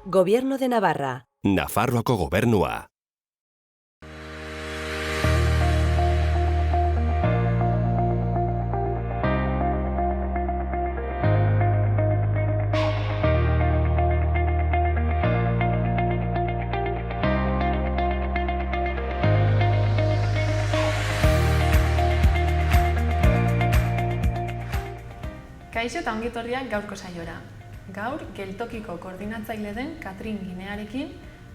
Gobierno de Navarra. Nafarroako gobernua. Kaixo eta ongitorriak gaurko saiora. Gaur, geltokiko koordinatzaile den Katrin Ginearekin,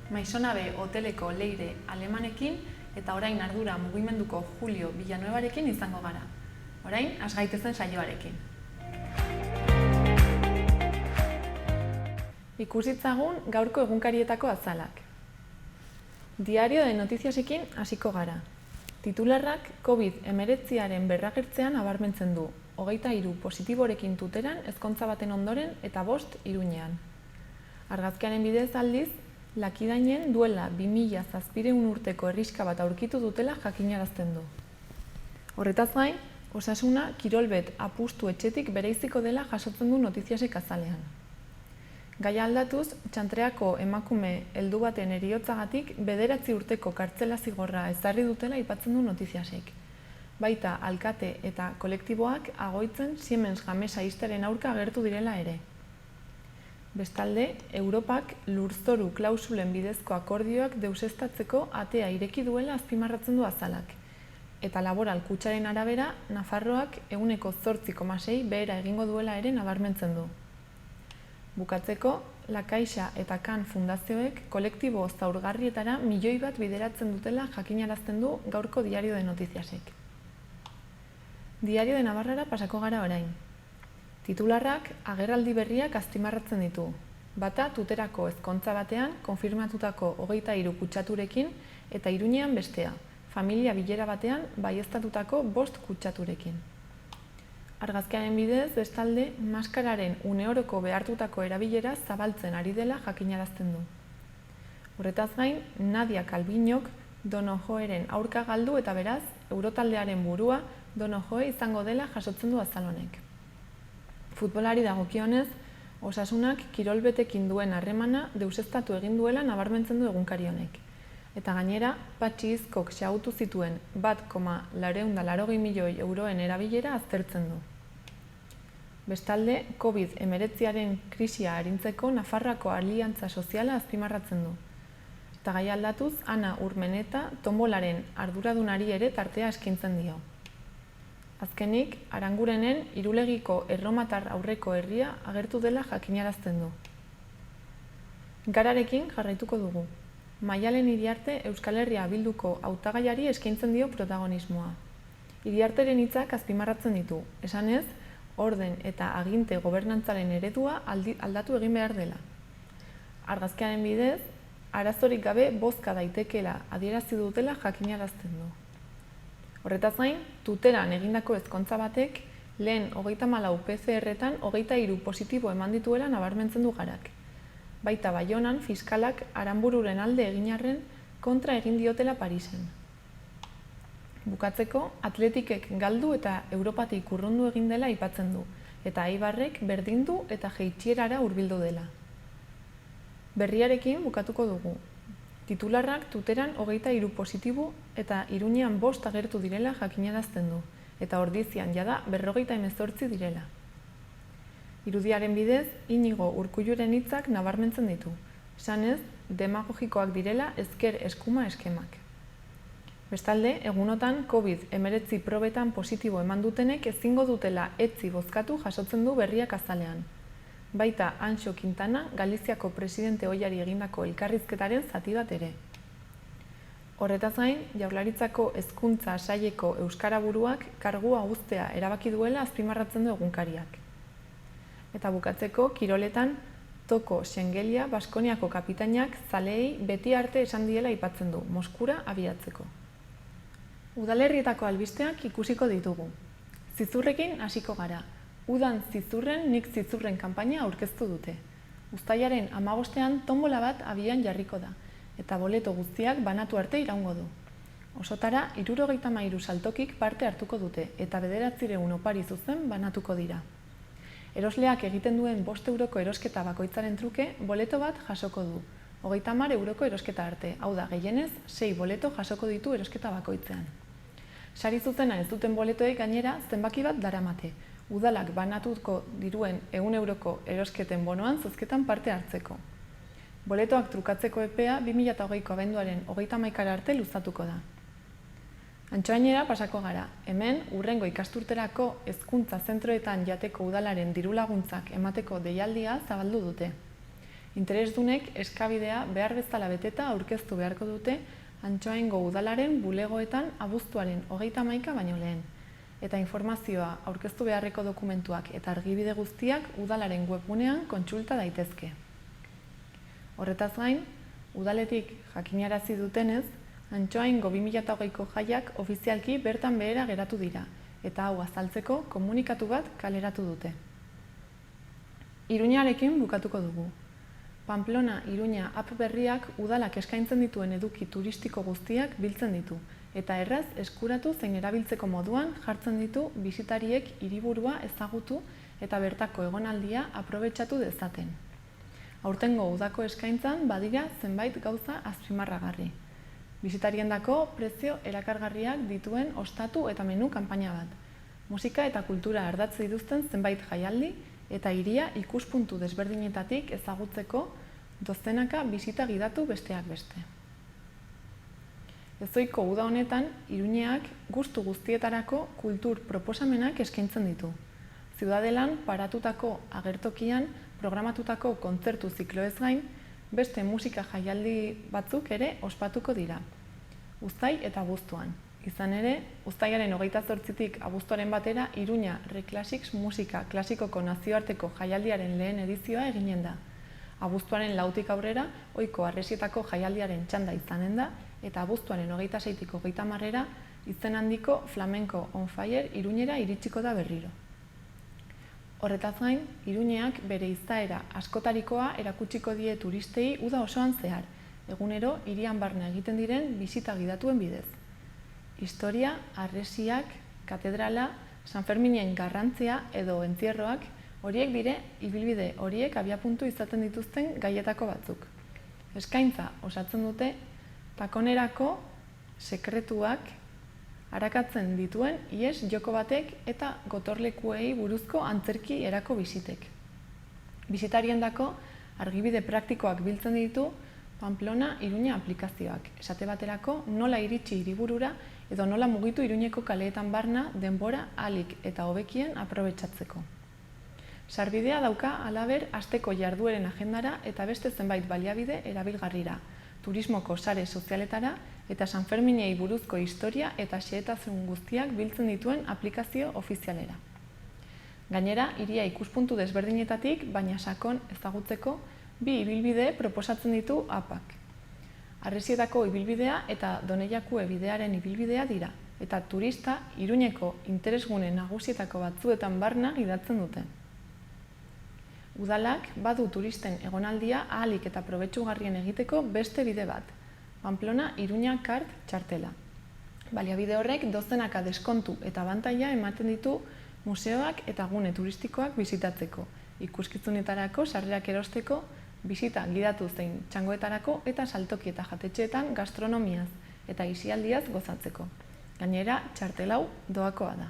Maisonabe hoteleko Leire Alemanekin eta orain ardura mugimenduko Julio Villanuevarekin izango gara. Orain, has gaitezen saioarekin. Ikusitzagun gaurko egunkarietako azalak. Diario de Noticiasekin hasiko gara. Titularrak COVID-19aren berragertzean nabarmentzen du. 23 positiborekin tuteran ezkontza baten ondoren eta 5 Iruñean. Argazkiaren bidez aldiz, Lakidainen duela 2700 urteko herriska bat aurkitu dutela jakinarazten du. Horretaz gain, Osasuna kirolbet apustu etxetik bereiziko dela jasotzen du Notiziasek azalean. Gaia aldatuz, Txantreako emakume heldu baten heriotzagatik 9 urteko kartzela zigorra ezarri dutela aipatzen du Notiziasek. Baita alkate eta kolektiboak agoitzen Siemens Gamesa ixteren aurka agertu direla ere. Bestalde, Europak lurzoru klausulen bidezko akordioak deuseztatzeko atea ireki duela azpimarratzen du azalak. Eta laboral kutxaren arabera, Nafarroak 8,6% behera egingo duela ere nabarmentzen du. Bukatzeko, La Caixa eta Kan fundazioek kolektibo zaurgarrietara 1 milioi bat bideratzen dutela jakinarazten du gaurko Diario de Noticiasek. Diario de Navarrara pasako gara orain. Titularrak agerraldi berriak azpimarratzen ditu. Bata tuterako ezkontza batean konfirmatutako 23 kutsaturekin eta Iruñean bestea, familia bilera batean baieztatutako 5 kutsaturekin. Argazkiaren bidez, bestalde, maskararen uneoroko behartutako erabilera zabaltzen ari dela jakinarazten du. Horretaz gain, Nadia Calviñok Donojoeren aurka galdu eta beraz, Eurotaldearen burua Donojoe izango dela jasotzen du azal honek. Futbolari dagokionez, Osasunak kirolbetekin duen harremana deuseztatu egin duela nabarmentzen du egunkari honek. Eta gainera, Patxi Izkok xahutu zituen 1,880 milioi euroen erabilera aztertzen du. Bestalde, COVID-19aren krisia arintzeko Nafarroako Aliantza Soziala azpimarratzen du. Eta gai aldatuz, Ana Urmeneta tombolaren arduradunari ere tartea eskintzen dio. Azkenik, Arangurenen Irulegiko erromatar aurreko herria agertu dela jakinarazten du. Gararekin jarraituko dugu. Maialen Iriarte Euskal Herria Bilduko hautagaiari eskaintzen dio protagonismoa. Iriarteren hitzak azpimarratzen ditu, esanez, orden eta aginte gobernantzaren eredua aldatu egin behar dela. Argazkiaren bidez, arazorik gabe bozka daitekeela adierazi dutela jakinarazten du. Horretaz gain, tuteran egindako ezkontza batek lehen 34 PCR-etan 23 positibo eman dituela nabarmentzen du Garak. Baita Baionan fiskalak Aranbururen alde egin arren kontra egin diotela Parisen. Bukatzeko, Atletikek galdu eta Europatik urrundu egin dela aipatzen du, eta Eibarrek berdindu eta jeitxierara hurbildu dela. Berriarekin bukatuko dugu. Titularrak tuteran 23 positibo eta Iruñean 5 agertu direla jakinarazten du, eta Ordizian jada 58 direla. Irudiaren bidez, Inigo Urkulluren hitzak nabarmentzen ditu, esanez, demagogikoak direla ezker eskuma eskemak. Bestalde, egunotan COVID-19 probetan positibo eman dutenek ezingo dutela etzi bozkatu jasotzen du berriak azalean. Baita Anxo Quintana, Galiziako presidente ohiari egindako elkarrizketaren zati bat ere. Horretaz gain, Jaurlaritzako Hezkuntza Saileko euskara buruak kargua uztea erabaki duela azpimarratzen du egunkariak. Eta bukatzeko, kiroletan, Toko Xengelia Baskoniako kapitainak zaleei beti arte esan diela aipatzen du, Moskura abiatzeko. Udalerrietako albisteak ikusiko ditugu. Zizurrekin hasiko gara. Udan zizurren nik zizurren kanpaina aurkeztu dute. Uztailaren 15ean tombola bat abian jarriko da, eta boleto guztiak banatu arte iraungo du. Osotara, 73 saltokik parte hartuko dute, eta 900 opari zuzen banatuko dira. Erosleak egiten duen 5 euroko erosketa bakoitzaren truke, boleto bat jasoko du. 30 euroko erosketa arte, hau da, gehienez, 6 boleto jasoko ditu erosketa bakoitzean. Sari zuzena ez duten boletoek gainera zenbaki bat daramate. Udalak banatuko diruen 100 euroko erosketen bonoan zozketan parte hartzeko. Boletoak trukatzeko epea 2020ko abenduaren 31 arte luzatuko da. Antsoainera pasako gara, hemen hurrengo ikasturterako hezkuntza zentroetan jateko udalaren dirulaguntzak emateko deialdia zabaldu dute. Interesdunek eskabidea behar bezala beteta aurkeztu beharko dute Antsoaingo udalaren bulegoetan abuztuaren 31 baino lehen. Eta informazioa, aurkeztu beharreko dokumentuak eta argibide guztiak udalaren webgunean kontsulta daitezke. Horretaz gain, udaletik jakinarazi dutenez, Antsoaingo 2020ko jaiak ofizialki bertan behera geratu dira, eta hau azaltzeko komunikatu bat kaleratu dute. Iruñarekin bukatuko dugu. Pamplona-Iruña app berriak udalak eskaintzen dituen eduki turistiko guztiak biltzen ditu, eta erraz eskuratu zein erabiltzeko moduan jartzen ditu bisitariek hiriburua ezagutu eta bertako egonaldia aprobetxatu dezaten. Aurtengo udako eskaintzan badira zenbait gauza azpimarragarri. Bisitariendako prezio erakargarriak dituen ostatu eta menu kanpaina bat. Musika eta kultura ardatz dituzten zenbait jaialdi eta hiria ikuspuntu desberdinetatik ezagutzeko dozenaka bisita gidatu besteak beste. Ezohiko uda honetan, Iruñeak gustu guztietarako kultur proposamenak eskaintzen ditu. Ziudadelan paratutako agertokian programatutako kontzertu zikloez gain, beste musika jaialdi batzuk ere ospatuko dira. Uztai eta abuztuan. Izan ere, uztailaren 28tik abuztuaren batera Iruña Reclassics musika klasikoko nazioarteko jaialdiaren lehen edizioa eginen da. Abuztuaren 4tik aurrera, ohiko harresietako jaialdiaren txanda izanen da, eta abuztuaren 26tik 30 izen handiko Flamenco on Fire Iruñera iritsiko da berriro. Horretaz gain, Iruñeak bere izaera askotarikoa erakutsiko die turistei uda osoan zehar, egunero hirian barne egiten diren bisita gidatuen bidez. Historia, harresiak, katedrala, San Ferminen garrantzia edo entzierroak, horiek dire ibilbide horiek abiapuntu izaten dituzten gaietako batzuk. Eskaintza osatzen dute takonerako sekretuak arakatzen dituen ihes joko batek eta gotorlekuei buruzko antzerki erako bisitek. Bisitariendako argibide praktikoak biltzen ditu Pamplona-Iruña aplikazioak, esate baterako nola iritsi hiriburura edo nola mugitu Iruñeko kaleetan barna denbora ahalik eta hobekien aprobetxatzeko. Sarbidea dauka halaber asteko jardueren agendara eta beste zenbait baliabide erabilgarrira, turismoko sare sozialetara eta San Ferminei buruzko historia eta xehetasun guztiak biltzen dituen aplikazio ofizialera. Gainera, hiria ikuspuntu desberdinetatik, baina sakon ezagutzeko, 2 ibilbide proposatzen ditu apak. Harresietako ibilbidea eta Doneiakue bidearen ibilbidea dira, eta turista Iruñeko interesgune nagusietako batzuetan barna gidatzen dute. Udalak badu turisten egonaldia ahalik eta probetxugarrien egiteko beste bide bat, Pamplona-Iruña kart txartela. Baliabide horrek dozenaka deskontu eta abantaila ematen ditu museoak eta gune turistikoak bisitatzeko, ikuskizunetarako sarrerak erosteko, bisita gidatu zein txangoetarako eta saltoki eta jatetxeetan gastronomiaz eta isialdiaz gozatzeko. Gainera, txartelau doakoa da.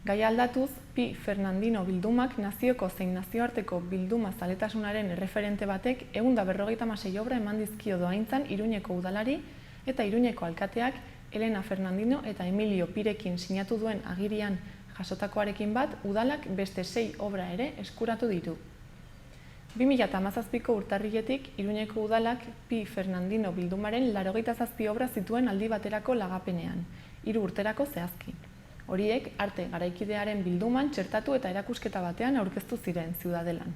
Gaia aldatuz, Pi Fernandino bildumak nazioko zein nazioarteko bilduma zaletasunaren erreferente batek 156 obra eman dizkio doaintzan Iruñeko udalari eta Iruñeko alkateak Elena Fernandino eta Emilio Pirekin sinatu duen agirian jasotakoarekin bat udalak beste 6 obra ere eskuratu ditu. 2017ko urtarriletik Iruñeko udalak Pi Fernandino bildumaren 87 obra zituen aldi baterako lagapenean, 3 urterako zehazki. Horiek arte garaikidearen bilduman txertatu eta erakusketa batean aurkeztu ziren Ziudadelan.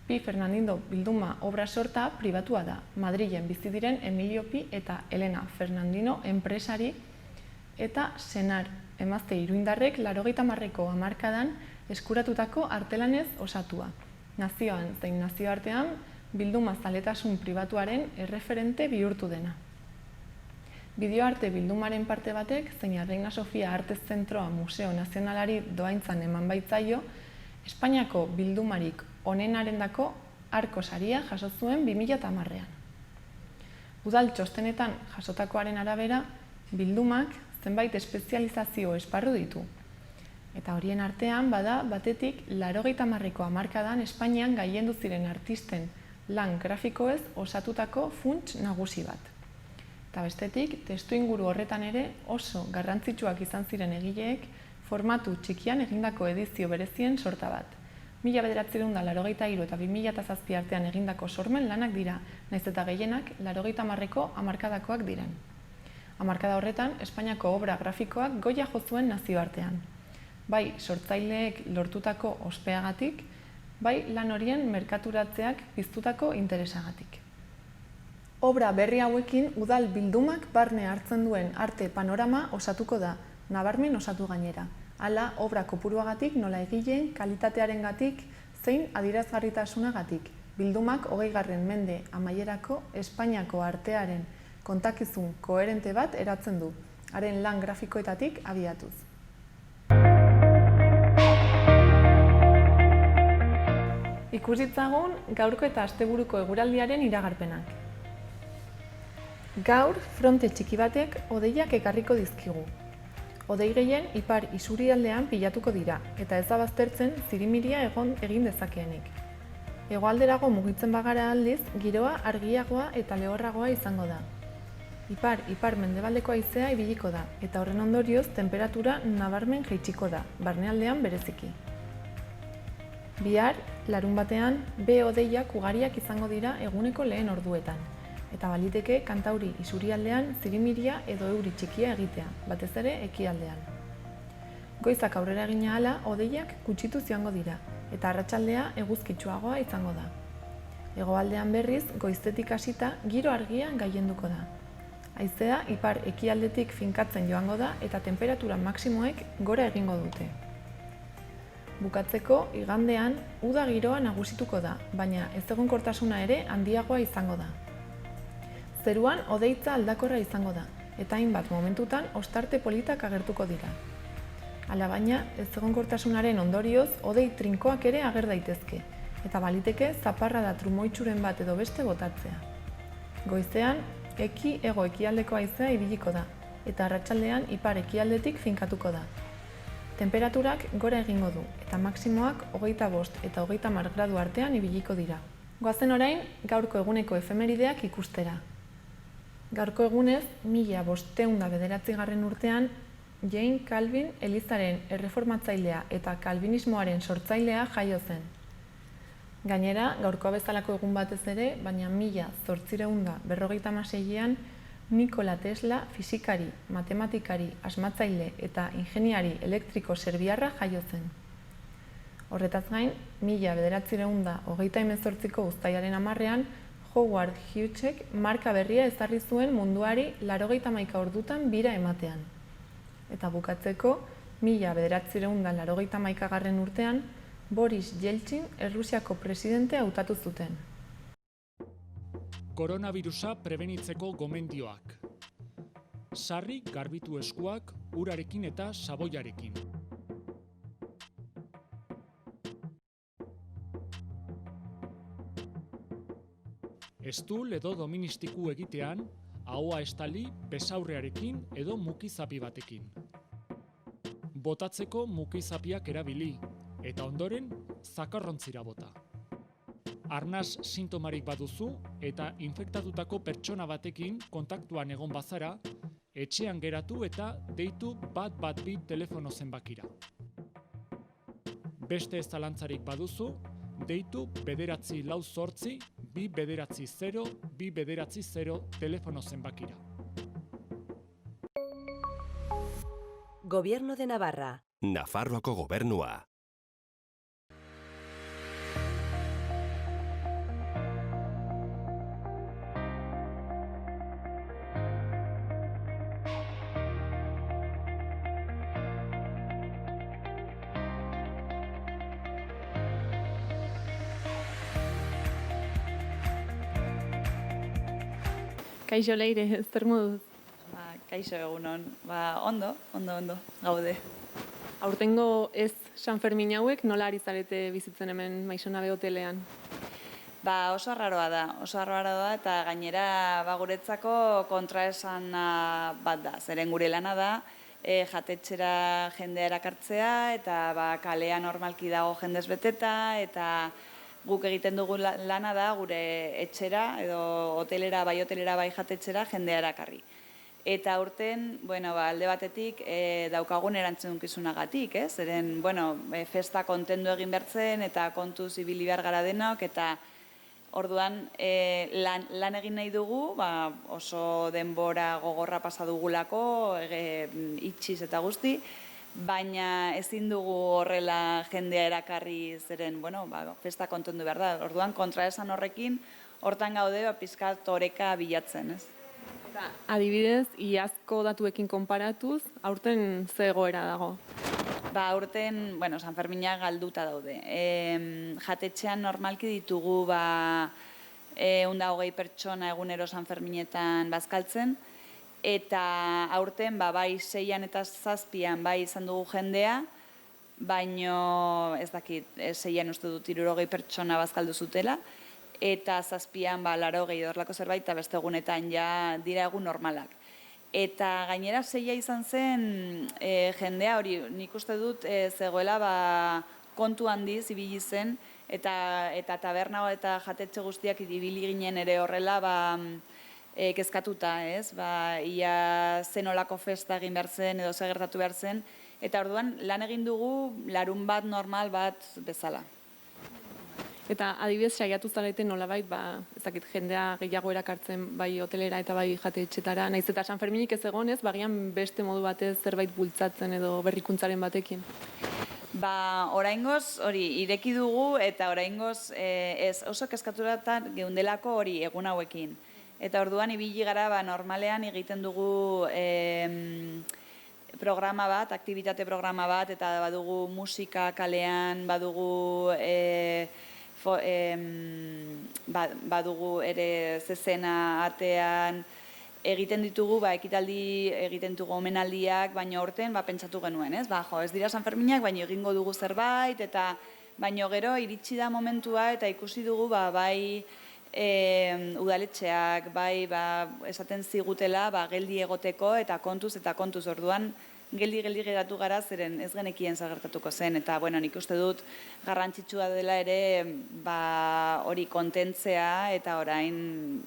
Pi Fernandino bilduma obra sorta pribatua da, Madrilen bizi diren Emilio Pi eta Elena Fernandino enpresari eta senar emazte iruindarrek 80ko hamarkadan eskuratutako artelanez osatua. Nazioan zein nazioartean bilduma zaletasun pribatuaren erreferente bihurtu dena. Bideoarte bildumaren parte batek, zein Reina Sofia Artes Zentroa Museo Nazionalari doaintzan eman baitzaio, Espainiako bildumarik onenarendako Arko saria jaso zuen 2010ean. Udal txostenetan jasotakoaren arabera, bildumak zenbait espezializazio esparru ditu. Eta horien artean bada batetik 80ko hamarkadan Espainian gailendu ziren artisten lan grafikoez osatutako funts nagusi bat. Eta bestetik, testuinguru horretan ere oso garrantzitsuak izan ziren egileek formatu txikian egindako edizio berezien sorta bat. 1983 eta 2007 artean egindako sormen lanak dira, nahiz eta gehienak 80ko hamarkadakoak diren. Hamarkada horretan, Espainiako obra grafikoak goia jo zuen nazioartean. Bai sortzaileek lortutako ospeagatik, bai lan horien merkaturatzeak piztutako interesagatik. Obra berri hauekin udal bildumak barne hartzen duen arte panorama osatuko da, nabarmen osatu gainera. Hala, obra kopuruagatik, nola egileen, kalitatearengatik, zein adierazgarritasunagatik. Bildumak 20. mende amaierako Espainiako artearen kontakizun koherente bat eratzen du, haren lan grafikoetatik abiatuz. Ikus ditzagun gaurko eta asteburuko eguraldiaren iragarpenak. Gaur, fronte txiki batek hodeiak ekarriko dizkigu. Hodei gehien ipar isurialdean pilatuko dira, eta ez da baztertzen zirimiria egin dezakeenik. Hegoalderago mugitzen bagara aldiz, giroa argiagoa eta lehorragoa izango da. Ipar mendebaldeko haizea ibiliko da, eta horren ondorioz temperatura nabarmen jaitsiko da, barnealdean bereziki. Bihar, larunbatean, hodeiak ugariak izango dira eguneko lehen orduetan, eta baliteke kantauri isurialdean zirimiria edo euri txikia egitea, batez ere ekialdean. Goizak aurrera egin ahala, hodeiak gutxitu joango dira, eta arratsaldea eguzkitsuagoa izango da. Hegoaldean berriz, goizetik hasita, giro argia gailenduko da. Haizea ipar ekialdetik finkatzen joango da eta temperatura maksimoek gora egingo dute. Bukatzeko, igandean, uda giroa nagusituko da, baina ezegonkortasuna ere handiagoa izango da. Zeruan hodeitza aldakorra izango da, eta hainbat momentutan ostarte politak agertuko dira. Alabaina, ezegonkortasunaren ondorioz hodei trinkoak ere ager daitezke, eta baliteke zaparrada trumoitsuren bat edo beste botatzea. Goizean, hego ekialdeko haizea ibiliko da, eta arratsaldean ipar ekialdetik finkatuko da. Temperaturak gora egingo du, eta maksimoak 25 eta 30 gradu artean ibiliko dira. Goazen orain, gaurko eguneko efemerideak ikustera. Gaurko egunez, 1509 urtean, Jane Calvin elizaren erreformatzailea eta kalbinismoaren sortzailea jaio zen. Gainera, gaurkoa bezalako egun batez ere, baina 1856ean Nikola Tesla fisikari, matematikari, asmatzaile eta ingeniari elektriko serbiarra jaio zen. Horretaz gain, 1928ko uztailaren 10ean Howard Hughesek marka berria ezarri zuen munduari 91 ordutan bira ematean. Eta bukatzeko, 1981 urtean Boris Yeltsin Errusiako presidente hautatu zuten. Koronavirusa prebenitzeko gomendioak. Sarri garbitu eskuak urarekin eta saboiarekin. Estul edo doministiku egitean, ahoa estali besaurrearekin edo mukizapi batekin. Botatzeko mukizapiak erabili, eta ondoren zakarrontzira bota. Arnas sintomarik baduzu eta infektatutako pertsona batekin kontaktuan egon bazara, etxean geratu eta deitu 112 telefono zenbakira. Beste zalantzarik baduzu, deitu 948 290 290 telefono zenbakira. Gobierno de Navarra. Nafarroako gobernua. Kaixo Leire, zer moduz? Kaixo egunon, ondo gaude. Aurtengo ez San Fermin hauek nola ari zarete bizitzen hemen Maisonabe hotelean? Oso arraroa da eta gainera guretzako kontraesana bat da. Zeren gure lana da jatetxera jendea erakartzea eta kalean normalki dago jendez beteta eta guk egiten dugu lana da gure etxera edo hotelera bai jatetxera jendea erakarri. Eta aurten, alde batetik daukagun erantzukizunagatik, ez? Zeren, festa kontendu egin bertzen eta kontuz ibili behar gara denok eta orduan lan egin nahi dugu, oso denbora gogorra pasa dugulako, itxiz eta guzti, baina ezin dugu horrela jendea erakarri zeren, festa kontendu behar da. Orduan, kontraesan horrekin, hortan gaude pizkat oreka bilatzen, ez? Eta adibidez, iazko datuekin konparatuz, aurten ze egoera dago? Aurten, San Ferminak galduta daude. Jatetxean normalki ditugu 120 pertsona egunero San Ferminetan bazkaltzen, eta aurten bai 6an eta 7an bai izan dugu jendea, baino ez dakit, 6an uste dut 60 pertsona bazkaldu zutela, eta 7an 80 horrelako zerbait, eta beste egunetan ja dira egun normalak. Eta gainera 6a izan zen jendea hori, nik uste dut zegoela kontu handiz ibili zen, eta taberna eta jatetxe guztiak ibili ginen ere horrela kezkatuta, ez? Ia zenolako festa egin behar zen edo gertatu behar zen, eta orduan lan egin dugu larun bat normal bat bezala. Eta adibidez saiatu zarete nolabait, ezakit jendea gehiago erakartzen bai hotelera eta bai jatetxetara, naiz eta San Ferminik ez egonez, bagian beste modu batez zerbait bultzatzen edo berrikuntzaren batekin. Oraingoz hori ireki dugu eta oraingoz ez oso kezkaturatan geundelako hori egun hauekin. Eta orduan ibili gara normalean egiten dugu programa bat, aktibitate programa bat, eta badugu musika kalean, badugu badugu ere zezena atean, egiten ditugu, ekitaldi egiten ditugu omenaldiak, baina horten pentsatu genuen, ez? Ez dira San Ferminak, baina egingo dugu zerbait, eta baina gero iritsi da momentua eta ikusi dugu bai udaletxeak, bai esaten zigutela geldi egoteko eta kontuz orduan geldi geratu gara zeren ez genekien zagertatuko zen, eta nik uste dut garrantzitsua dela ere hori kontentzea eta orain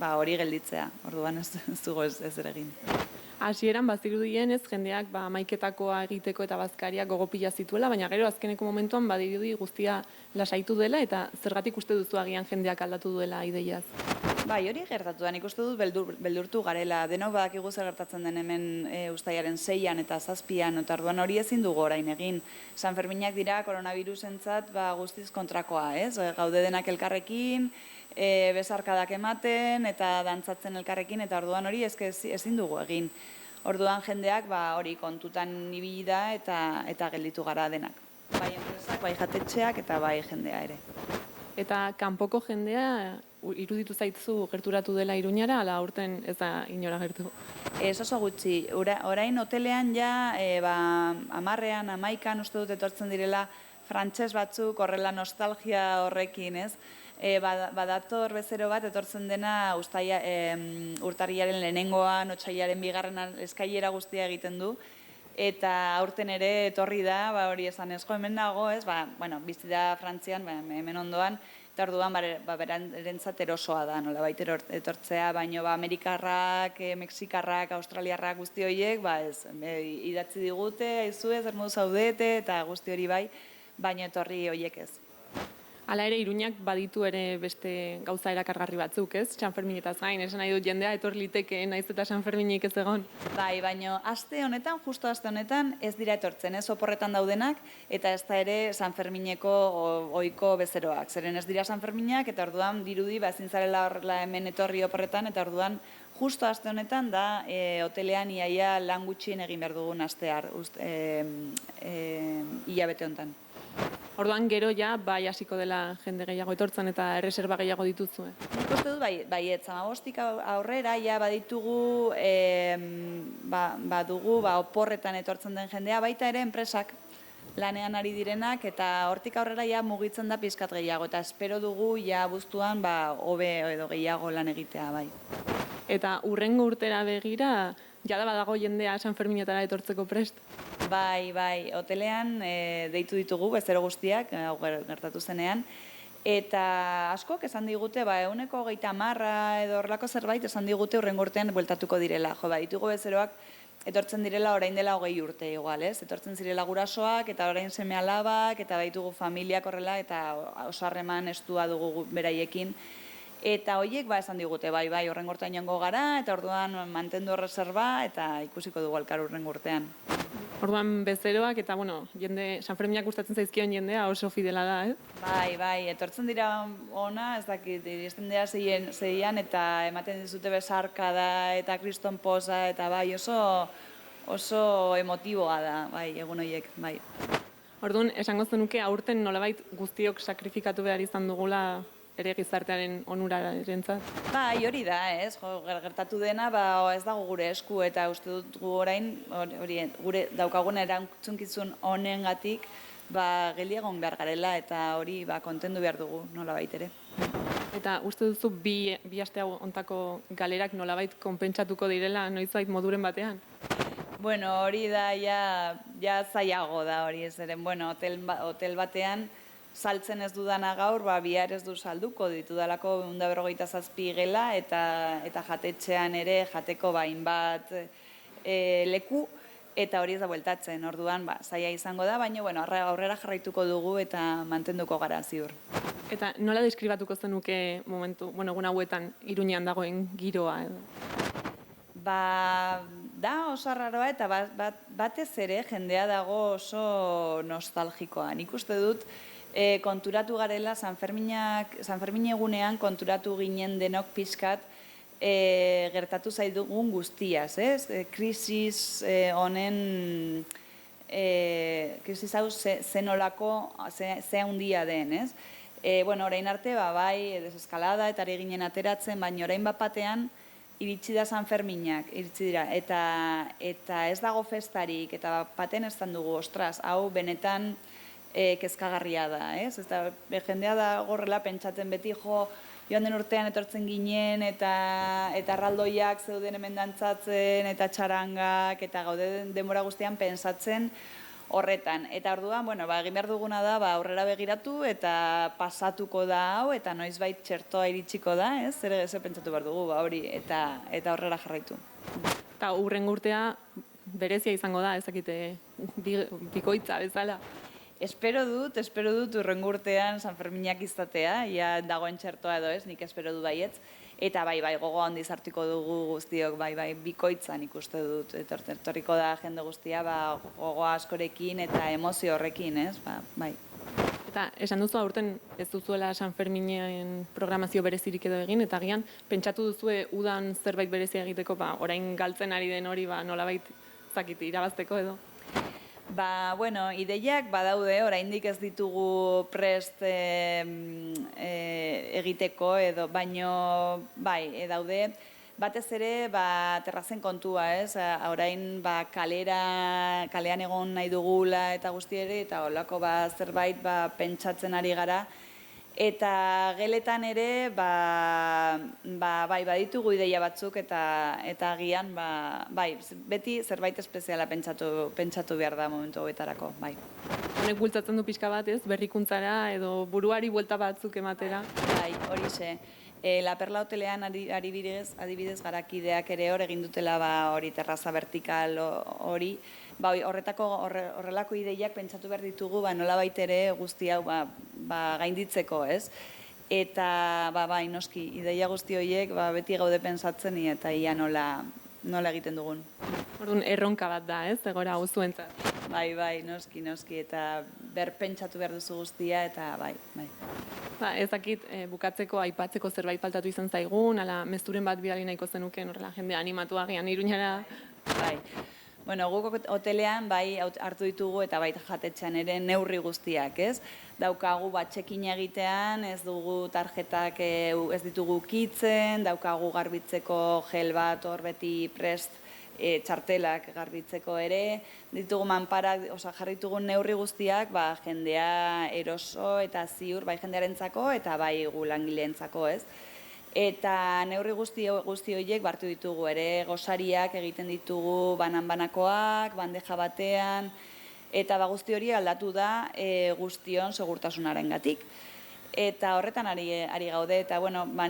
hori gelditzea, orduan ez dugu ez ere egin. Hasieran bazirudien ez jendeak hamaiketakoa egiteko eta bazkariak gogopila zituela, baina gero azkeneko momentuan badirudi guztia lasaitu dela eta zergatik uste duzu agian jendeak aldatu duela ideiaz? Hori gertatu da, nik uste dut beldurtu garela. Denok badakigu zer gertatzen den hemen uztailaren 6an eta 7an, eta orduan hori ezin dugu orain egin. San Ferminak dira koronavirusentzat guztiz kontrakoa, ez? Gaude denak elkarrekin, besarkadak ematen eta dantzatzen elkarrekin, eta orduan hori ezin dugu egin. Orduan jendeak hori kontutan ibili da eta gelditu gara denak. Bai enpresak, bai jatetxeak eta bai jendea ere. Eta kanpoko jendea iruditu zaitzu gerturatu dela Iruñara, ala aurten ez da inora gertu? Ez oso gutxi. Orain hotelean ja 10an, 11an uste dut etortzen direla frantses batzuk horrela nostalgia horrekin, ez? Badator bezero bat etortzen dena urtarrilaren lehenengoan, otsailaren 2. eskailera guztia egiten du, eta aurten ere etorri da, hori esan ezko hemen dago, ez? Bizi da Frantzian, hemen ondoan, eta orduan berentzat erosoa da, nolabait etortzea, baino Amerikarrak, Mexikarrak, Australiarrak guzti horiek, idatzi digute, aizue, zer modu zaudete, eta guzti hori baino etorri horiek ez. Hala ere, Iruñak baditu ere beste gauza erakargarri batzuk, ez? San Ferminetaz gain, esan nahi dut jendea etor liteke naiz eta San Ferminik ez egon. Baina justo aste honetan ez dira etortzen, ez oporretan daudenak, eta ez da ere San Fermineko ohiko bezeroak. Zeren ez dira San Ferminak, eta orduan dirudi ezin zarela horrela hemen etorri oporretan, eta orduan justo aste honetan da hotelean iaia lan gutxien egin behar dugun astear hilabete honetan. Orduan gero ja bai hasiko dela jende gehiago etortzen eta erreserba gehiago dituzue. Nik uste dut baietz, 15 aurrera ja baditugu, badugu oporretan etortzen den jendea, baita ere enpresak lanean ari direnak, eta hortik aurrera ja mugitzen da pizkat gehiago, eta espero dugu ja abuztuan hobe edo gehiago lan egitea, bai. Eta hurrengo urtera begira, jada badago jendea San Ferminetara etortzeko prest. Bai, hotelean deitu ditugu bezero guztiak, hau gertatu zenean, eta askok esan digute, 130 edo horrelako zerbait esan digute hurrengo urtean bueltatuko direla. Jo, ditugu bezeroak etortzen direla orain dela 20 urte igual, ez? Etortzen zirela gurasoak eta orain seme-alabak eta baitugu familiak horrela eta oso harreman estua dugu beraiekin. Eta horiek esan digute, bai, horrengo urtean joango gara, eta orduan mantendu erreserba eta ikusiko dugu elkar hurrengo urtean. Orduan bezeroak eta, jende, San Ferminak gustatzen zaizkion jendea oso fidela da, ez? Bai, etortzen dira ona, ez dakit, iristen dira zeian eta ematen dizute besarka da eta kriston poza eta bai, oso emotiboa da, bai, egun horiek, bai. Orduan, esango zenuke aurten nolabait guztiok sakrifikatu behar izan dugula ere gizartearen onurarentzat. Bai, hori da, ez? Gertatu dena, ez dago gure esku eta uste dut gu orain, gure daukagun erantzunkizun honengatik, geldiagon behar garela eta hori kontendu behar dugu, nolabait ere. Eta uste duzu bi aste hontako galerak nolabait konpentsatuko direla noizbait moduren batean? Bueno, hori da, ja zailago da hori ez eren. Bueno, hotel batean, saltzen ez dudana gaur, bihar ez du salduko ditudalako 157 gela eta jatetxean ere jateko hainbat leku eta hori ez da bueltatzen. Orduan, zaila izango da, baina aurrera jarraituko dugu eta mantenduko gara ziur. Eta nola deskribatuko zenuke momentu, egun hauetan Iruñean dagoen giroa edo? Da oso arraroa eta batez ere jendea dago oso nostalgikoa. Nik uste dut konturatu garela San Fermin egunean konturatu ginen denok pixkat gertatu zaidugun guztiaz, ez? Krisis honen, krisis hau zenolako, ze handia den, ez? Orain arte, bai, deseskalada eta ari ginen ateratzen, baina orain batean iritsi da San Ferminak, iritsi dira, eta ez dago festarik, eta baten ez dugu, ostras, hau benetan kezkagarria da, ez? Eta jendea da gorrela pentsatzen beti, joan den urtean etortzen ginen, eta erraldoiak zeuden hemen dantzatzen, eta txarangak, eta gaude denbora guztian pentsatzen horretan. Eta orduan, egin behar duguna da, aurrera begiratu, eta pasatuko da hau, eta noizbait txertoa iritsiko da, ez? Zer pentsatu behar dugu, hori, eta horrera jarraitu. Eta hurrengo urtea berezia izango da, ezakite bikoitza bezala. Espero dut hurrengo urtean San Ferminak izatea, ja dagoen txertoa edo ez, nik espero du baietz. Eta bai, gogoa handiz hartuko dugu guztiok, bikoitzan ikuste dut. Etorriko da jende guztia, gogoa askorekin eta emozio horrekin, ez? Bai. Eta esan duzu aurten ez duzuela San Ferminen programazio berezirik edo egin, eta agian pentsatu duzue udan zerbait berezia egiteko, orain galtzen ari den hori nolabait irabazteko edo? Ideiak badaude, oraindik ez ditugu prest egiteko edo, baino, daude, batez ere, terrazen kontua, ez? Orain, kalean egon nahi dugula eta guzti ere, eta holako zerbait pentsatzen ari gara. Eta geletan ere, baditugu ideia batzuk eta agian, beti zerbait espeziala pentsatu behar da momentu hauetarako, bai. Honek bultzatzen du pixka bat, ez? Berrikuntzara edo buruari buelta batzuk ematera. Bai, horixe. La Perla hotelean adibidez garakideak ere hor egin dutela hori terraza vertikal hori. Horrelako ideiak pentsatu behar ditugu nola baitere guzti hau gainditzeko, ez? Eta noski, ideia guzti horiek beti gaude pentsatzen eta ia nola egiten dugun. Orduan erronka bat da, ez? Egora hau zuentzat. Bai, noski, eta pentsatu behar duzu guztia eta bai. Ez dakit bukatzeko aipatzeko zerbait faltatu izan zaigun, ala mezuren bat bidali nahiko zenukeen horrela jende animatu agian Iruñara. Bai. Bueno, guk hotelean bai hartu ditugu eta baita jatetxean ere neurri guztiak, ez? Daukagu check-in egitean, ez dugu tarjetak ez ditugu ukitzen, daukagu garbitzeko gel bat hor beti prest, txartelak garbitzeko ere, ditugu manparak, jarritugu neurri guztiak, jendea eroso eta ziur, bai jendearentzako eta bai gu langileentzako, ez? Eta neurri guzti horiek hartu ditugu ere, gosariak egiten ditugu banan-banakoak, bandeja batean, eta guzti hori aldatu da guztion segurtasunarengatik. Eta horretan ari gaude, eta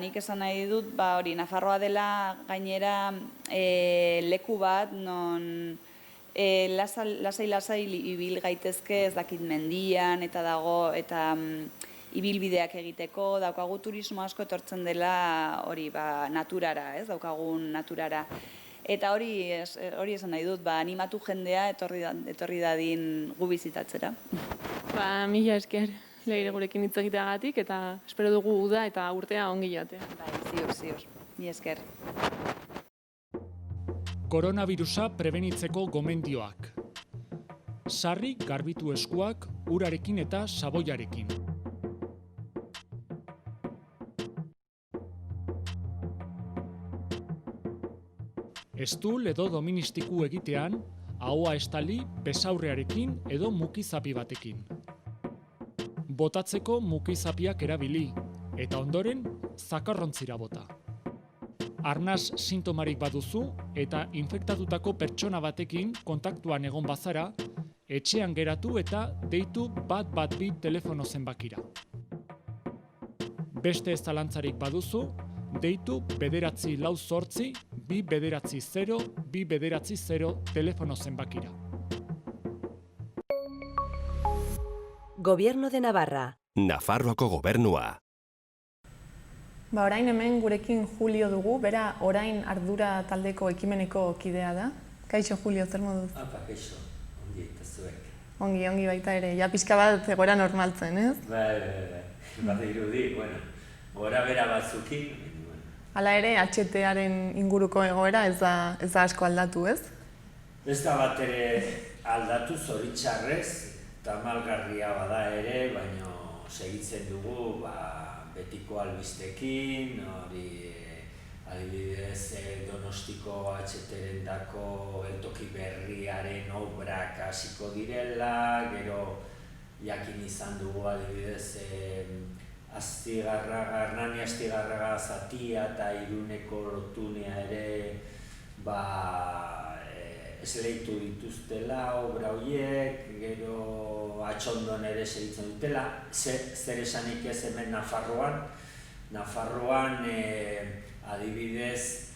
nik esan nahi dut, hori Nafarroa dela gainera leku bat, non lasai ibil gaitezke ez dakit mendian, eta dago, eta ibilbideak egiteko, daukagu turismo asko etortzen dela hori naturara, ez, daukagun naturara. Eta hori esan nahi dut, animatu jendea etorri dadin gu bizitatzera. Mila esker Leire gurekin hitz egiteagatik, eta espero dugu uda eta urtea ongi joatea. Ziur, mila esker. Koronavirusa prebenitzeko gomendioak. Sarri garbitu eskuak urarekin eta saboiarekin. Estul edo doministiku egitean, ahoa estali besaurrearekin edo mukizapi batekin. Botatzeko mukizapiak erabili, eta ondoren zakarrontzira bota. Arnas sintomarik baduzu eta infektatutako pertsona batekin kontaktuan egon bazara, etxean geratu eta deitu 112 telefono zenbakira. Beste zalantzarik baduzu, deitu 948 290 290 telefono zenbakira. Gobierno de Navarra. Nafarroako gobernua. Orain hemen gurekin Julio dugu, bera orain ardura taldeko ekimeneko kidea da. Kaixo Julio, zer moduz? Kaixo, ongi eta zuek. Ongi baita ere, ja pixka bat egoera normaltzen, ez? Bat irudi, gora bera batzukin. Hala ere, HT-aren inguruko egoera ez da asko aldatu, ez? Ez da bat ere aldatu zoritxarrez, tamalgarria bada ere, baina segitzen dugu betiko albistekin, hori adibidez Donostiko HT-ren dako eltoki berriaren obrak hasiko direla, gero jakin izan dugu adibidez Hernani Astigarraga zatia eta Iruneko lotunea ere esleitu dituztela obra horiek, gero Atxondon ere segitzen dutela, zer esanik ez hemen Nafarroan. Nafarroan adibidez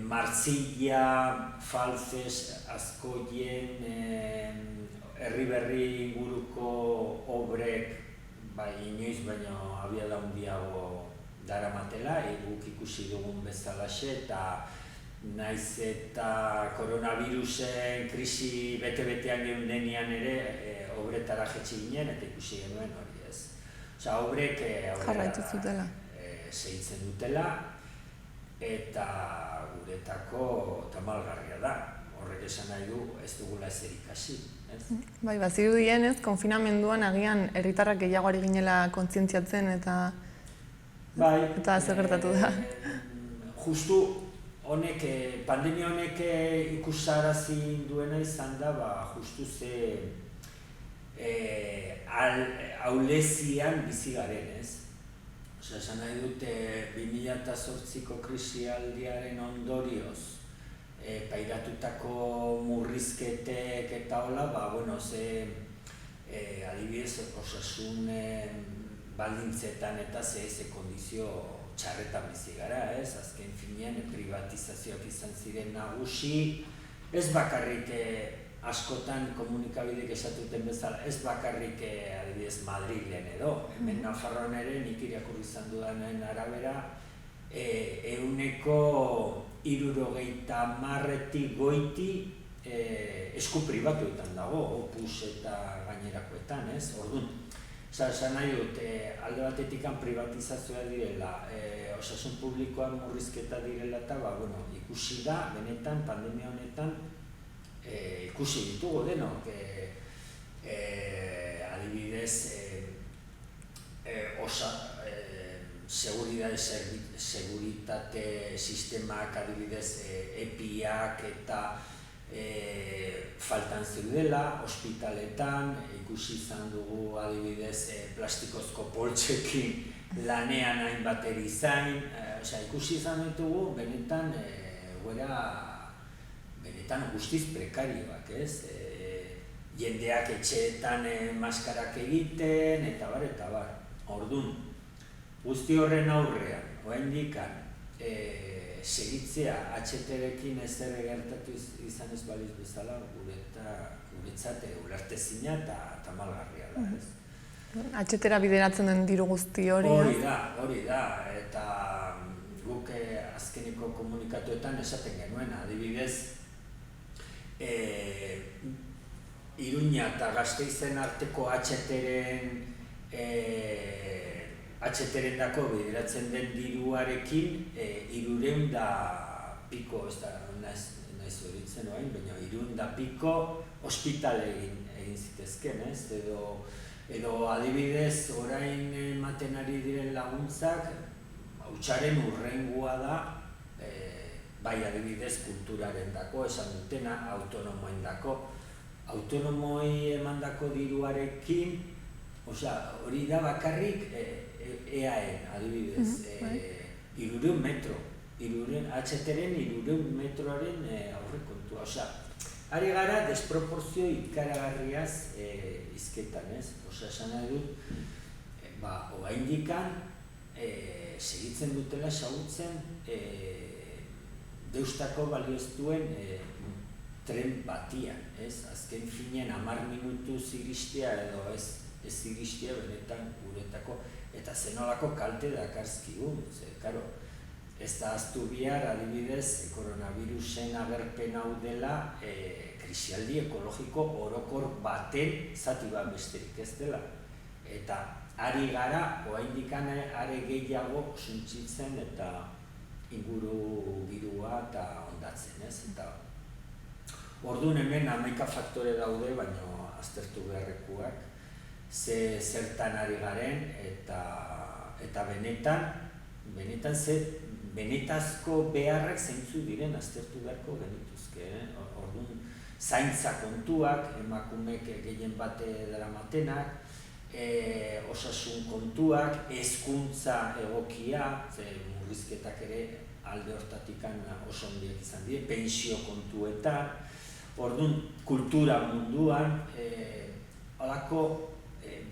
Martzilla, Falces, Azkoien, Herriberri inguruko obrek inoiz baino abiada handiago daramatela, guk ikusi dugun bezalaxe, eta naiz eta koronavirusen krisi bete-betean geundenean ere obretara jetxi ginen eta ikusi genuen hori ez. Obrek jarraitu zutela. Segitzen dutela eta guretako tamalgarria da. Horrek esan nahi du ez dugula ezer ikasi. Bazirudien ez, konfinamenduan agian herritarrak gehiago ari ginela kontzientziatzen eta zer gertatu da. Justu pandemia honek ikusarazi duena izan da, justu ze aulezian bizi garen, ez? Esan nahi dute 2008ko krisialdiaren ondorioz pairatutako murrizketek eta hola, adibidez osasun baldintzetan eta ze kondizio txarretan bizi gara, ez? Azken finean privatizazioak izan ziren nagusi, ez bakarrik askotan komunikabidek esatuten bezala, ez bakarrik adibidez Madrilen edo, hemen Nafarroan ere nik irakurri izan dudanen arabera, 70-60 goiti esku pribatuetan dago, Opus eta gainerakoetan, ez? Orduan, esan nahi dut, alde batetik privatizazioa direla, osasun publikoan murrizketa direla eta ikusi da, benetan, pandemia honetan, ikusi ditugu denok, adibidez, seguritate sistemak adibidez EPIak eta faltan zeudela, ospitaletan, ikusi izan dugu adibidez plastikozko poltsekin lanean hainbat erizain, ikusi izan ditugu benetan benetan guztiz prekarioak, ez? Jendeak etxeetan maskarak egiten, eta bar. Orduan, guzti horren aurrean, oraindik segitzea HT-rekin ezer gertatu izan ez baliz bezala, guretzat ulertezina eta tamalgarria da, ez? HT-ra bideratzen den diru guzti hori. Hori da, eta guk azkeneko komunikatuetan esaten genuen, adibidez, Iruña eta Gasteizen arteko HT-ren dako bideratzen den diruarekin 300 piko, ez da nahi zoritzen orain, baina 300 piko ospitale egin zitezken, ez? Edo adibidez orain ematen ari diren laguntzak, hutsaren hurrengoa da, bai adibidez kulturaren dako, esan dutena, autonomoen dako. Autonomoi emandako diruarekin, hori da bakarrik EAen, adibidez, 300 metro, HT-ren 300 metroaren aurrekontua. Ari gara desproporzio ikaragarriaz hizketan, ez? Esan nahi dut, oraindikan segitzen dutela xahutzen Deustako balio ez duen tren batian, ez? Azken finean 10 minutuz iristea edo ez iristea benetan guretako eta zenolako kalte dakarzkigu, karo, ez da ahaztu bihar adibidez koronavirusen agerpen hau dela krisialdi ekologiko orokor baten zati bat besterik ez dela. Eta ari gara, oraindik are gehiago suntsitzen eta ingurugirua eta hondatzen, ez? Orduan hemen 11 faktore daude, baina aztertu beharrekoak, zertan ari garen eta benetazko beharrak zeintzu diren aztertu beharko genituzke. Orduan zaintza kontuak, emakumeek gehien bate daramatenak, osasun kontuak, hezkuntza egokia, murrizketak ere alde hortatikan oso handiak izan dira, pentsio kontuetan, orduan kultura munduan, halako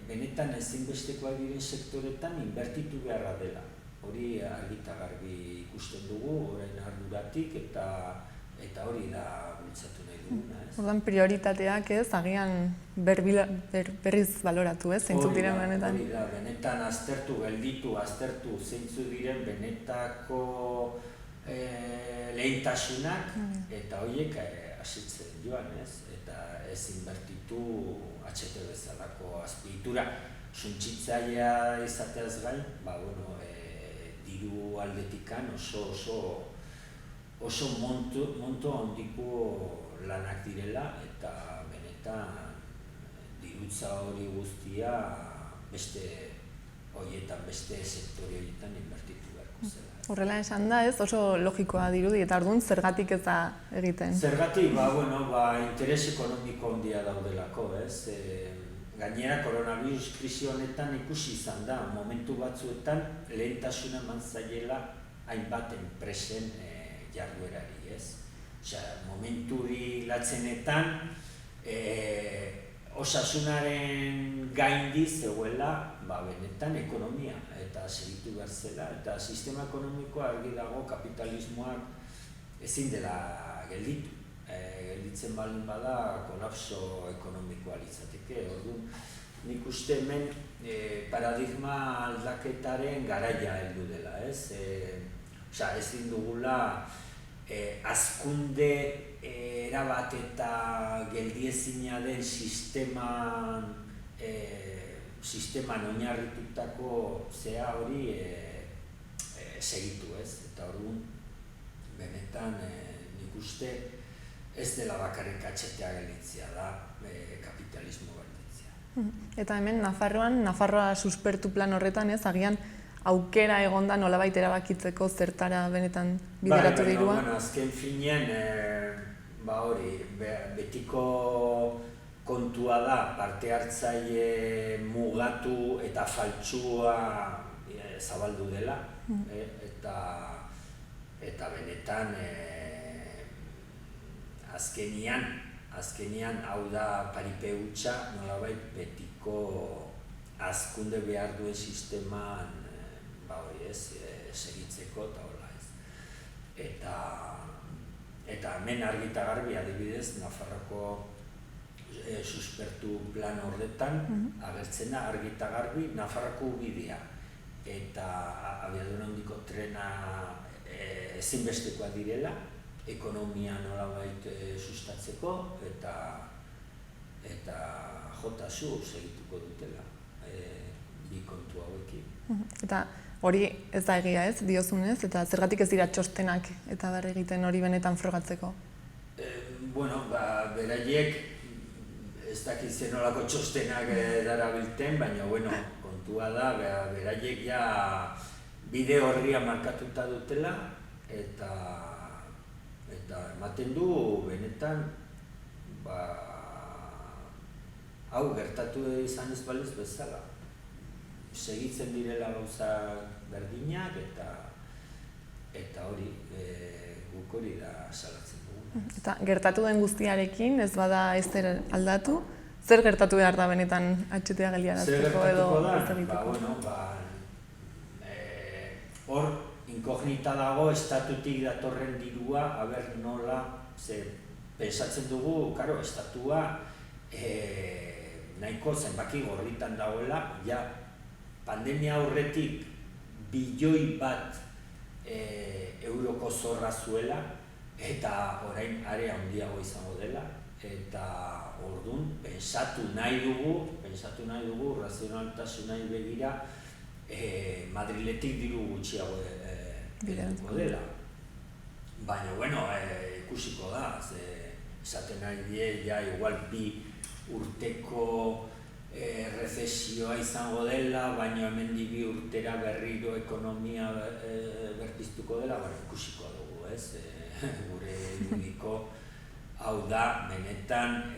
benetan ezinbestekoak diren sektoretan inbertitu beharra dela. Hori argita garbi ikusten dugu, orain arduratik eta hori da bultzatu nahi duguna. Orduan prioritateak ez, agian berriz baloratu, ez, zeintzuk diren benetan? Hori da, benetan aztertu zeintzuk diren benetako lehentasunak eta horiek hasitzen joan, ez? Eta ez inbertitu HT bezalako azpiegitura suntsitzailea izateaz gain, diru aldetikan oso monto handiko lanak direla eta benetan dirutza hori guztia beste sektore horietan inbertitu beharko zela. Horrela esan da, ez, oso logikoa dirudi eta orduan zergatik ez da egiten? Zergatik, interes ekonomiko handia daudelako, ez? Gainera, koronavirus krisi honetan ikusi izan da, momentu batzuetan lehentasuna eman zaiela hainbat enpresen jarduerari, ez? Momenturi latzenetan osasunaren gaindi zegoela benetan ekonomia eta segitu behar zela eta sistema ekonomikoa argi dago kapitalismoak ezin dela gelditu. Gelditzen baldin bada kolapso ekonomikoa litzateke. Orduan, nik uste hemen paradigma aldaketaren garaia heldu dela, ez? Ezin dugula hazkunde erabat eta geldiezina den sisteman oinarritutako zea hori segitu, ez? Eta orduan, benetan nik uste ez dela bakarrik atxetea gelditzea da kapitalismo gelditzea. Eta hemen Nafarroa suspertu plan horretan ez, agian aukera egonda nolabait erabakitzeko zertara benetan bideratu dirua. Bueno, azken finean, betiko kontua da parte hartzaile mugatu eta faltsua zabaldu dela, eta benetan azkenian hau da paripe hutsa, nolabait betiko hazkunde behar duen sisteman segitzeko eta hola ez. Eta hemen argi eta garbi adibidez, Nafarroko suspertu plan horretan agertzena argi eta garbi Nafarroko ubidea eta abiadura handiko trena ezinbestekoa direla, ekonomia nolabait sustatzeko eta jotasu segituko dutela bi kontu hauekin. Eta hori ez da egia ez, diozunez, eta zergatik ez dira txostenak eta bar egiten hori benetan frogatzeko? Beraiek ez dakit zenolako txostenak darabilten, baina kontua da, beraiek ja bide horria markatuta dutela eta ematen du benetan hau gertatu izan ez baliz bezala. Segitzen direla gauza berdinak eta hori guk hori da salatzen dugu. Eta gertatu den guztiarekin ez bada ezer aldatu, zer gertatu behar da benetan atxetea geldiarazteko edo ez egiteko? Hor inkognita dago estatutik datorren dirua, nola, pensatzen dugu, estatua nahiko zenbaki gorritan dagoela, pandemia aurretik bilioi bat euroko zorra zuela eta orain are handiago izango dela eta orduan pentsatu nahi dugu razionaltasunari begira Madriletik diru gutxiago helduko dela. Baina, ikusiko da, esaten nahi die, igual 2 urteko rezesioa izango dela, baina hemendik 2 urtera berriro ekonomia berpiztuko dela, ikusiko dugu, ez? Gure irudiko hau da, benetan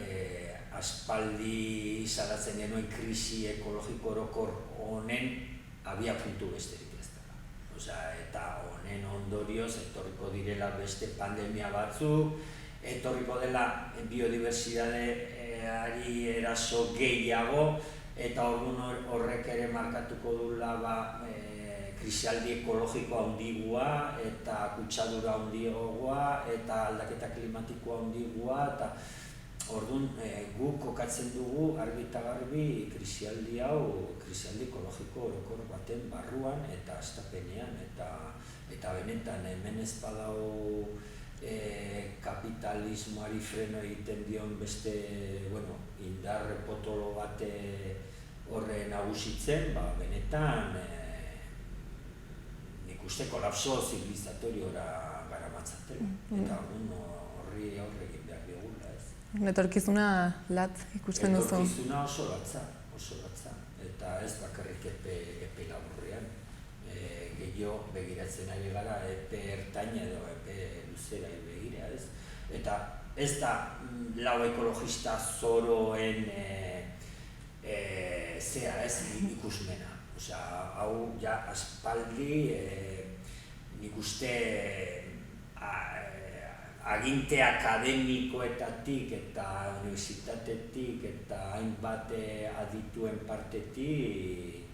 aspaldi salatzen genuen krisi ekologiko orokor honen abiapuntu besterik ez dela. Eta honen ondorioz etorriko direla beste pandemia batzuk, etorriko dela biodibertsitateari eraso gehiago, eta orduan horrek ere markatuko duela krisialdi ekologiko handigua, eta kutsadura handiagoa, eta aldaketa klimatikoa handigua, eta orduan guk kokatzen dugu argi eta garbi krisialdi hau, krisialdi ekologiko orokor baten barruan eta hastapenean, eta benetan hemen ez badau kapitalismoari freno egiten dion beste indar potolo bate horre nagusitzen, benetan nik uste kolapso zivilizatoriora garamatzatela, eta horri aurre egin behar diogula ez. Etorkizuna latz ikusten duzu? Etorkizuna oso latza, eta ez bakarrik epe laburrean. Gehiago begiratzen ari gara epe ertaina edo epe luzera begira ez. Eta ez da lau ekologista zoroen ikusmena. Hau aspaldi nik uste aginte akademikoetatik eta unibertsitatetik eta hainbat adituen partetik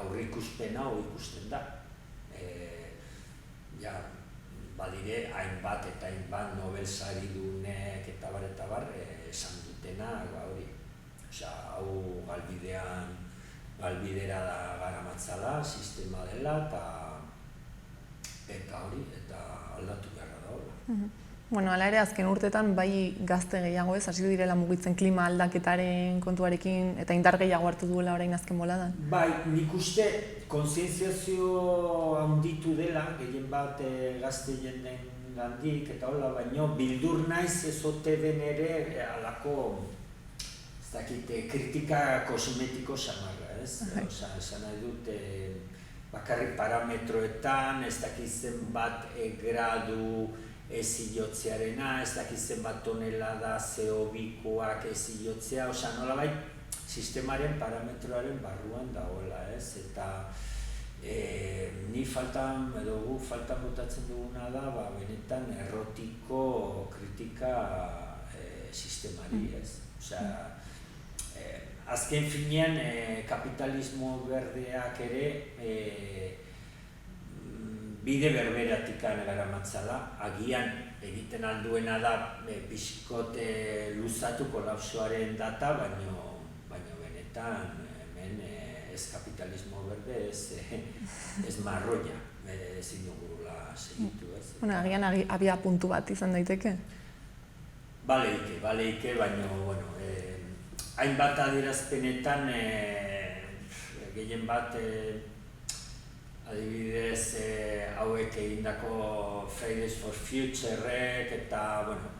aurreikuspen hau ikusten da. Badire hainbat eta hainbat Nobel saridunek eta bar esan dutena hori. Hau galbidera garamatzala, sistema dela eta hori, eta aldatu beharra da hori. Hala ere, azken urtetan bai gazte gehiago ez, hasi direla mugitzen klima aldaketaren kontuarekin eta indar gehiago hartu duela orain azken boladan? Bai, nik uste kontzientziazio handitu dela, gehien bat gazte jenden gandik eta hola, baino bildur naiz ez ote den ere halako, ez dakit, kritika kosmetiko samarra, ez? Osea, esan nahi dut, bakarrik parametroetan, ez dakit zenbat gradu ez hilotzearena, ez dakit zenbat tonelada CO2koak ez hilotzea, osea, nolabait, sistemaren parametroaren barruan dagoela, ez? Eta ni faltan, edo gu faltan botatzen duguna da, benetan errotiko kritika sistemari, ez? Osea, azken finean kapitalismo berdeak ere bide berberatik garamatzala, agian egiten alduena da pixkot luzatu kolapsoaren data, baino benetan hemen ez kapitalismo berde, ez marroia, ezin dugula segitu, ez? Bueno, agian abia puntu bat izan daiteke? Baleike, baino, bueno, hainbat adierazpenetan, gehien bat, adibidez, hauek egindako Fridays for Future-ek eta, bueno,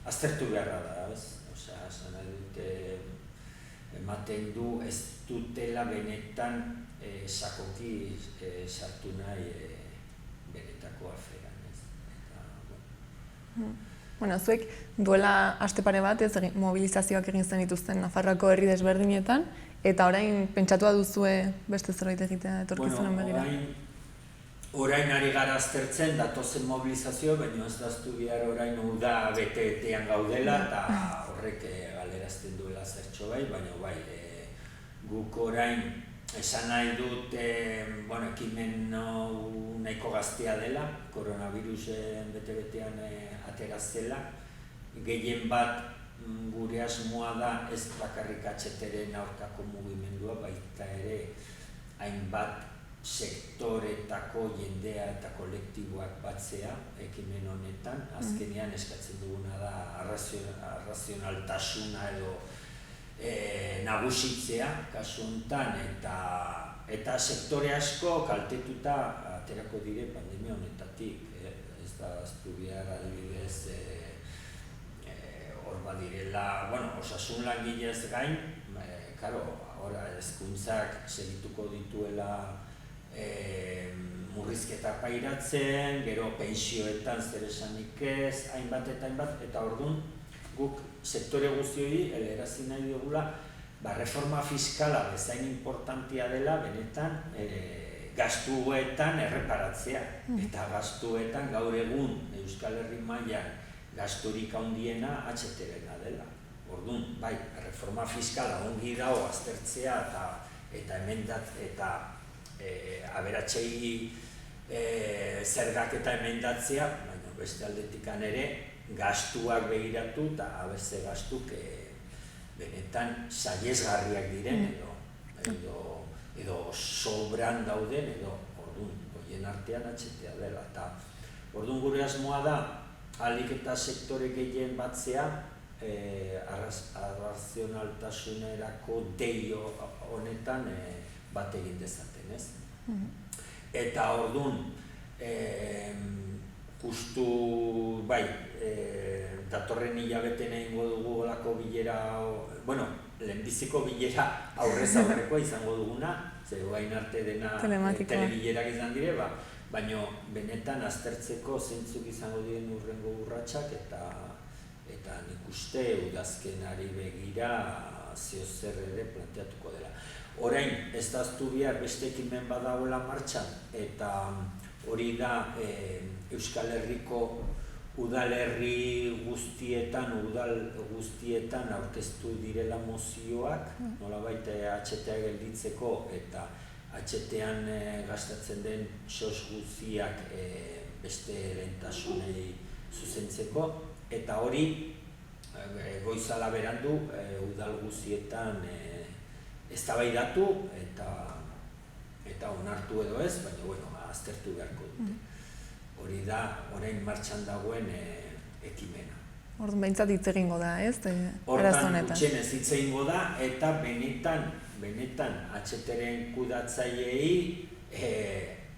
aztertu beharra da, ez? Osea, esan nahi dute, ematen du ez dutela benetan sakoki sartu nahi benetako aferan, ez? Eta, Bueno, zuek duela aste pare bat mobilizazioak egin zen dituzten Nafarroako herri desberdinetan, eta orain pentsatua duzue beste zerbait egitea etorkizunen begira? Orain ari gara aztertzen datozen mobilizazio, baina ez daztu bihar orain uda bete-betean gaudela, eta horrek galerazten duela zertxo bai, baina bai, guk orain esan nahi dut, ekimen nahiko gaztea dela, koronavirusen bete-betean aterazela, gehien bat gure asmoa da ez bakarrik HT-ren aurkako mugimendua, baita ere hainbat sektoretako jendea eta kolektiboak batzea ekimen honetan. Azkenean eskatzen duguna da arrazionaltasuna edo nagusitzea kasu honetan, eta sektore asko kaltetuta aterako dire pandemia honetatik. Ez da aztu behar adibidez hor badirela, osasun langileez gain, hezkuntzak segituko dituela murrizketak pairatzen, gero pentsioetan zer esanik ez, hainbat, eta orduan guk sektore guztioi helarazi nahi dugula reforma fiskala bezain importantia dela benetan gastuetan erreparatzea, eta gastuetan gaur egun Euskal Herri mailan gasturik handiena HT-rena dela. Orduan, bai, reforma fiskala ongi dago aztertzea eta emendat eta aberatsei zergak eta emendatzea, baina beste aldetikan ere gastuak begiratu eta beste gastuk benetan sahiesgarriak diren edo sobran dauden edo orduan, horien artean HT-a dela. Eta orduan gure asmoa da ahalik eta sektore gehien batzea arrazionaltasunerako deio honetan bat egin dezaten, ez? Eta orduan, justu, bai, datorren hilabeten egingo dugu olako bilera, lehenbiziko bilera aurrez aurrekoa izango duguna, ze guain arte dena telebilerak izan dire, baina benetan aztertzeko zeintzuk izango diren hurrengo urratsak eta nik uste udazkenari begira zeozer ere planteatuko dela. Orain, ez da aztu bihar beste ekimen badagoela martxan, eta hori da Euskal Herriko udalerri guztietan, udal guztietan aurkeztu direla mozioak, nolabait HT-a gelditzeko eta HT-an gastatzen den sos guztiak beste lehentasunei zuzentzeko, eta hori goizala berandu udal guztietan eztabaidatu eta onartu edo ez, baina aztertu beharko dute. Hori da, orain martxan dagoen ekimena. Orduan behintzat hitz egingo da, ez? Hortan gutxienez hitz egingo da, eta benetan HT-ren kudatzaileei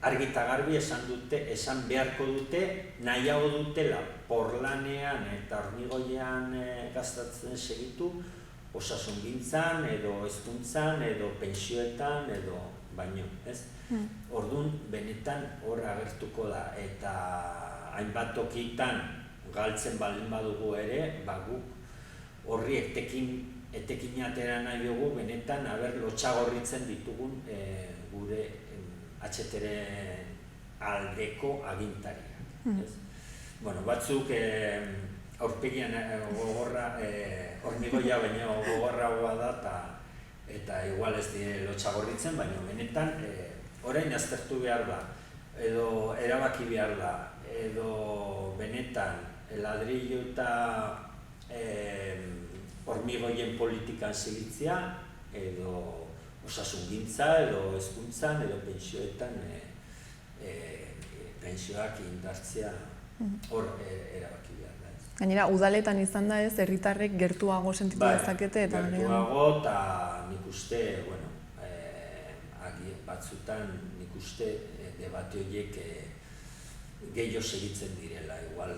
argi eta garbi esan beharko dute, nahiago dutela porlanean eta hormigoian gastatzen segitu, osasungintzan, edo hezkuntzan, edo pentsioetan, edo baino, ez? Orduan, benetan hor agertuko da, eta hainbat tokitan galtzen baldin badugu ere, guk horri etekin atera nahi dugu, benetan, lotxagorritzen ditugun gure HTren aldeko agintariak. Batzuk aurpegian gogorra, hormigoia baino gogorragoa da, eta igual ez dire lotxagorritzen, baina benetan orain aztertu behar da, edo erabaki behar da, edo benetan ladrillo eta hormigoien politikan segitzea, edo osasungintza, edo hezkuntzan, edo pentsioetan pentsioak indartzea hor erabaki behar da. Gainera, udaletan izan da ez, herritarrek gertuago sentitu dezakete eta gertuago, eta nik uste, batzutan nik uste debate horiek gehiago segitzen direla, igual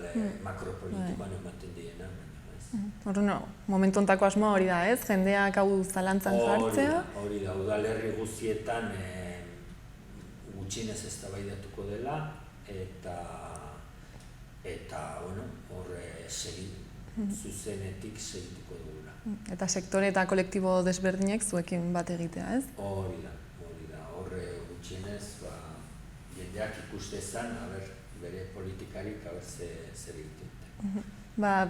makropolitikoan ematen direna. Momentu hontako asmoa hori da, ez? Jendeak hau zalantzan jartzea? Hori da, udalerri guztietan gutxienez eztabaidatuko dela, eta hor zuzenetik segituko dugula. Eta sektore eta kolektibo desberdinek zuekin bat egitea, ez? Hori da, hor gutxienez jendeak ikustezan, bere politikarik zer egiten.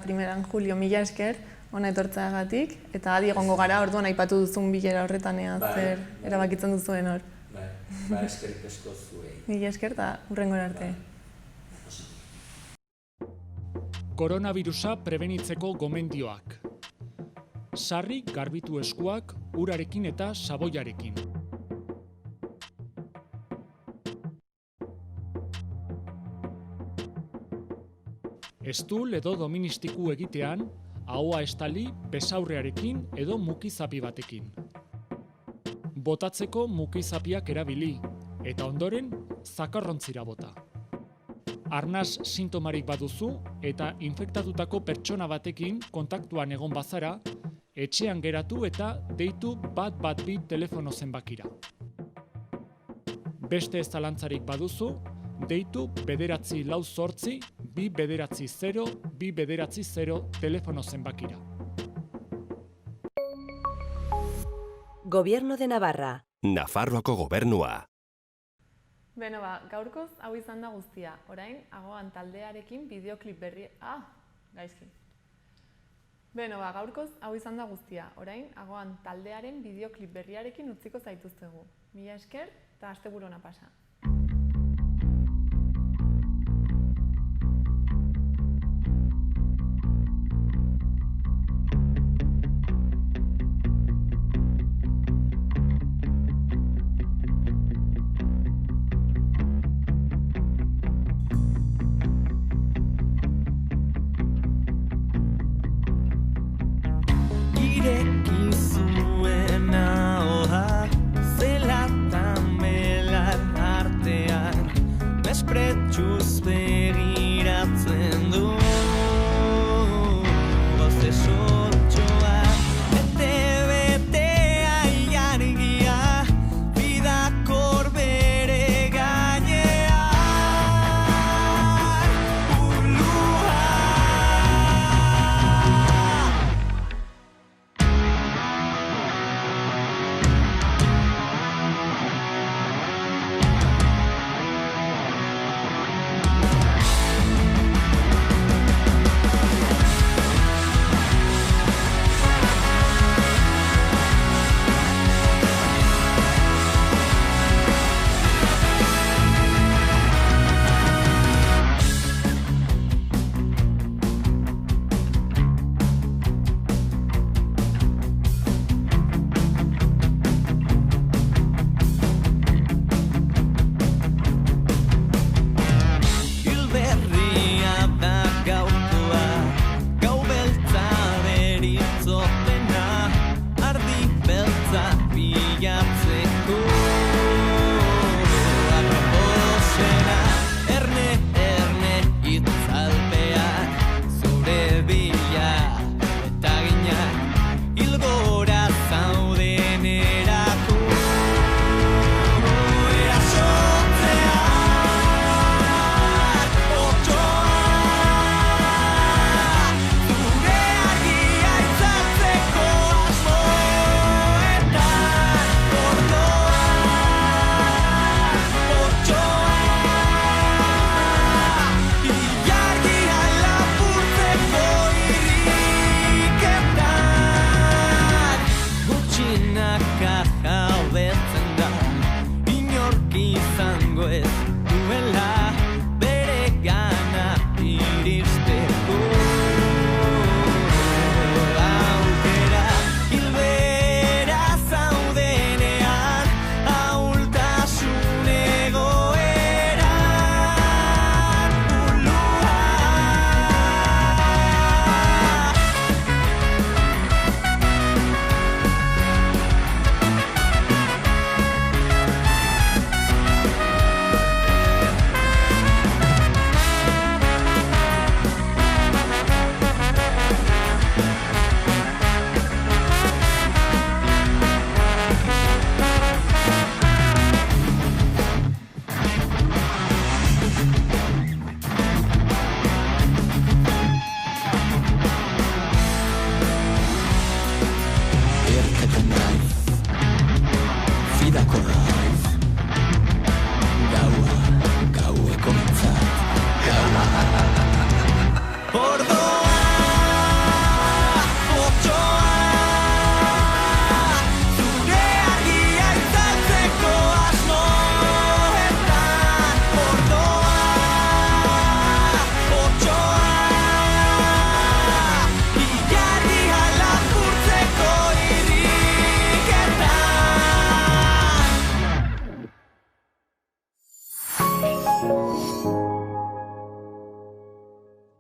Primeran, Julio, mila esker, hona etortzeagatik, eta adi egongo gara, orduan aipatu duzun bilera horretan zer erabakitzen duzuen hor. Eskerik asko zuei. Mila esker eta hurrengora arte. Koronavirusa prebenitzeko gomendioak. Sarri garbitu eskuak urarekin eta saboiarekin. Estul edo doministiku egitean, ahoa estali besaurrearekin edo mukizapi batekin. Botatzeko mukizapiak erabili, eta ondoren zakarrontzira bota. Arnas sintomarik baduzu eta infektatutako pertsona batekin kontaktuan egon bazara, etxean geratu eta deitu 112 telefono zenbakira. Beste ez zalantzarik baduzu, deitu 948 290 290 telefono zenbakira. Gobierno de Navarra. Nafarroako gobernua. Gaurkoz hau izan da guztia. Orain, Agoan taldearekin bideoklip berri... gaizki. Gaurkoz hau izan da guztia. Orain, Agoan taldearen bideoklip berriarekin utziko zaituztegu. Mila esker eta asteburu ona pasa.